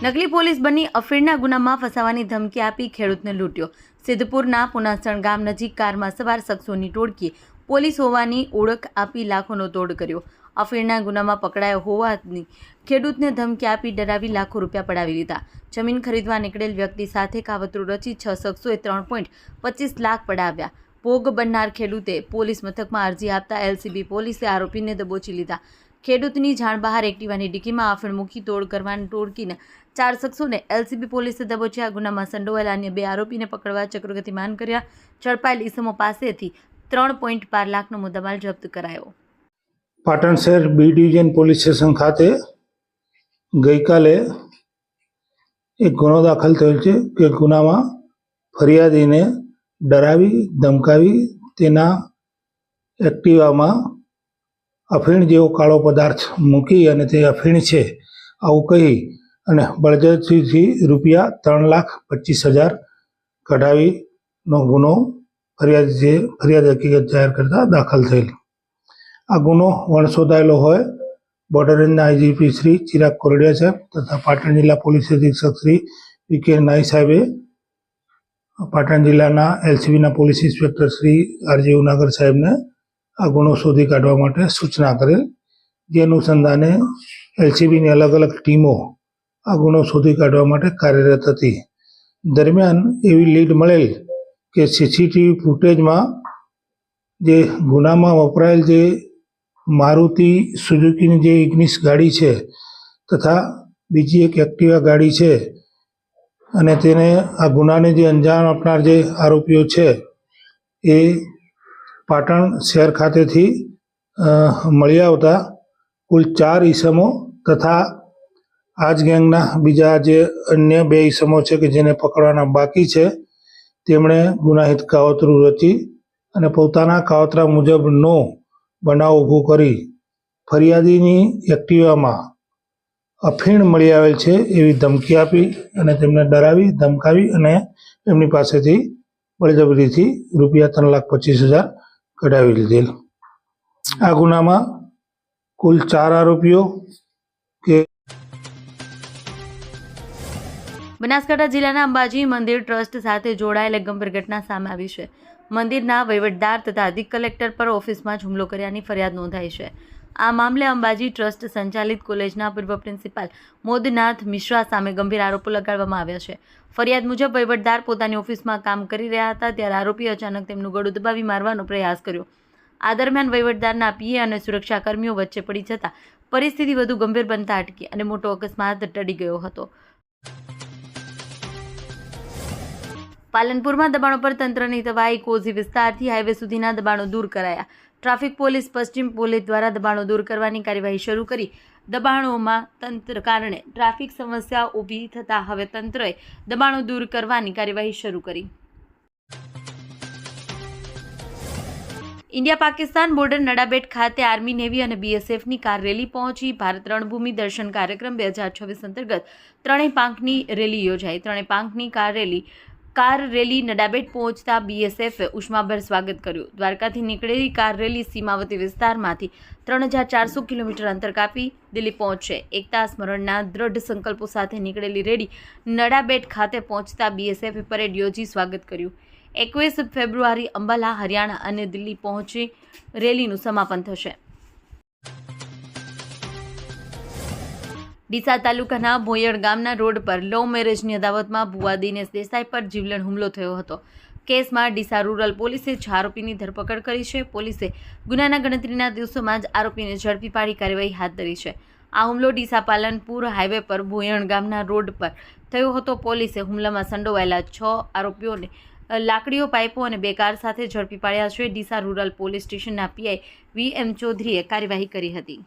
નકલી પોલીસ બની અફીણના ગુનામાં ફસાવાની ધમકી આપી ખેડૂતને લૂંટ્યો। સિદ્ધપુરના પુનાસણ ગામ નજીક કારમાં સવાર શખ્સોની ટોળકીએ પોલીસ હોવાની ઓળખ આપી લાખોનો તોડ કર્યો। અફીણના ગુનામાં પકડાયો હોવાની ખેડૂતને ધમકી આપી ડરાવી લાખો રૂપિયા પડાવી લીધા। જમીન ખરીદવા નીકળેલ વ્યક્તિ સાથે કાવતરું રચી 6 શખ્સોએ 3.25 લાખ પડાવ્યા। ભોગ બનનાર ખેડૂતે પોલીસ મથકમાં અરજી આપતા એલસીબી પોલીસે આરોપીને દબોચી લીધા। ખેડૂતની જાણ બહાર એક્ટિવાની ડિક્કીમાં અફીણ મૂકી તોડ કરવાની ટોળકીના 4 શખ્સોને એલસીબી પોલીસે દબોચ્યા। ગુનામાં સંડોવાયેલા અન્ય 2 આરોપીને પકડવા ચક્રો ગતિમાન કર્યા। ઝડપાયેલ ઈસમો પાસેથી 3.12 લાખનો મુદ્દામાલ જપ્ત કરાયો। પાટણ શહેર બી ડિવિઝન પોલીસ સ્ટેશન ખાતે ગઈકાલે એક ગુનો દાખલ થયેલ છે કે ગુનામાં ફરિયાદીને ડરાવી ધમકાવી તેના એક્ટિવામાં અફીણ જેવો કાળો પદાર્થ મૂકી અને તે અફીણ છે આવું કહી અને બળજબરીથી રૂપિયા 3,25,000 કઢાવીનો ગુનો ફરિયાદ હકીકત જાહેર કરતા દાખલ થયેલ। આ ગુનો વણશોધાયેલો હોય બોર્ડર રેન્જના આઈજીપી શ્રી ચિરાગ કોરડિયા સાહેબ તથા પાટણ જિલ્લા પોલીસ અધિક્ષક શ્રી વી.કે. નાઈ સાહેબે પાટણ જિલ્લાના એલસીબીના પોલીસ ઇન્સ્પેક્ટર શ્રી આર.જે. ઉનાગર સાહેબને આ ગુનો શોધી કાઢવા માટે સૂચના કરેલ। જે અનુસંધાને એલસીબીની અલગ અલગ ટીમો આ ગુનો શોધી કાઢવા માટે કાર્યરત હતી। દરમિયાન એવી લીડ મળેલ કે સીસીટીવી ફૂટેજમાં જે ગુનામાં વપરાયેલ જે મારુતિ સુઝુકીની જે ઇગ્નિસ ગાડી છે તથા બીજી એક એક્ટિવા ગાડી છે અને તેને આ ગુનાને જે અંજામ આપનાર જે આરોપીઓ છે એ પાટણ શહેર ખાતેથી મળી આવતા કુલ 4 ઈસમો તથા આ જ ગેંગના બીજા જે અન્ય 2 ઈસમો છે કે જેને પકડવાના બાકી છે તેમણે ગુનાહિત કાવતરું રચી અને પોતાના કાવતરા મુજબનો બનાવ ઊભો કરી ફરિયાદીની એક્ટિવામાં અફીણ મળી આવેલ છે એવી ધમકી આપી અને તેમને ડરાવી ધમકાવી અને એમની પાસેથી બળજબરીથી રૂપિયા 3,25,000 કઢાવી લીધેલ। આ ગુનામાં કુલ 4 આરોપીઓ કે બનાસકાંઠા જિલ્લાના અંબાજી મંદિર ટ્રસ્ટ સાથે જોડાયેલ એક ગંભીર ઘટના સામે આવી છે। મંદિરના વહીવટદાર તથા અધિક કલેક્ટર પર ઓફિસમાં જ હુમલો કર્યાની ફરિયાદ નોંધાઈ છે। આ મામલે અંબાજી ટ્રસ્ટ સંચાલિત કોલેજના પૂર્વ પ્રિન્સિપાલ મોદનાથ મિશ્રા સામે ગંભીર આરોપો લગાડવામાં આવ્યા છે। ફરિયાદ મુજબ વહીવટદાર પોતાની ઓફિસમાં કામ કરી રહ્યા હતા ત્યારે આરોપીએ અચાનક તેમનું ગળું દબાવી મારવાનો પ્રયાસ કર્યો। આ દરમિયાન વહીવટદારના પીએ અને સુરક્ષાકર્મીઓ વચ્ચે પડી જતા પરિસ્થિતિ વધુ ગંભીર બનતા અટકી અને મોટો અકસ્માત ટળી ગયો હતો। પાલનપુરમાં દબાણો પર તંત્રની તવાઈ, કોઝી વિસ્તારથી હાઈવે સુધીના દબાણો દૂર કરાયા। ટ્રાફિક પોલીસ પશ્ચિમ પોલીસ દ્વારા દબાણો દૂર કરવાની કાર્યવાહી શરૂ કરી। દબાણોમાં તંત્ર કારણે ટ્રાફિક સમસ્યા ઊભી થતાં હવે તંત્રએ દબાણો દૂર કરવાની કાર્યવાહી શરૂ કરી। ઇન્ડિયા પાકિસ્તાન બોર્ડર નડાબેટ ખાતે આર્મી, નેવી અને બીએસએફની કાર રેલી પહોંચી। ભારત રણભૂમિ દર્શન કાર્યક્રમ 2026 અંતર્ગત ત્રણેય પાંખની રેલી યોજાઈ। ત્રણેય પાંખની કાર રેલી નડાબેટ પહોંચતા બીએસએફે ઉષ્માભેર સ્વાગત કર્યું। દ્વારકાથી નીકળેલી કાર રેલી સીમાવર્તી વિસ્તારમાંથી 3,400 કિલોમીટર અંતર કાપી દિલ્હી પહોંચશે। એકતા સ્મરણના દ્રઢ સંકલ્પો સાથે નીકળેલી રેલી નડાબેટ ખાતે પહોંચતા બીએસએફે પરેડ યોજી સ્વાગત કર્યું। 21 ફેબ્રુઆરી અંબાલા, હરિયાણા અને દિલ્હી પહોંચી રેલીનું સમાપન થશે। ડીસા તાલુકાના ભોયડ ગામના રોડ પર લવ મેરેજની અદાવતમાં ભુવા દિનેશ દેસાઈ પર જીવલેણ હુમલો થયો હતો। કેસમાં ડીસા રૂરલ પોલીસે 6 આરોપીની ધરપકડ કરી છે। પોલીસે ગુનાના ગણતરીના દિવસોમાં જ આરોપીને ઝડપી પાડી કાર્યવાહી હાથ ધરી છે। આ હુમલો ડીસા પાલનપુર હાઈવે પર ભોયણ ગામના રોડ પર થયો હતો। પોલીસે હુમલામાં સંડોવાયેલા 6 આરોપીઓને લાકડીઓ, પાઇપો અને 2 કાર સાથે ઝડપી પાડ્યા છે। ડીસા રૂરલ પોલીસ સ્ટેશનના પીઆઈ વી.એમ. ચૌધરીએ કાર્યવાહી કરી હતી।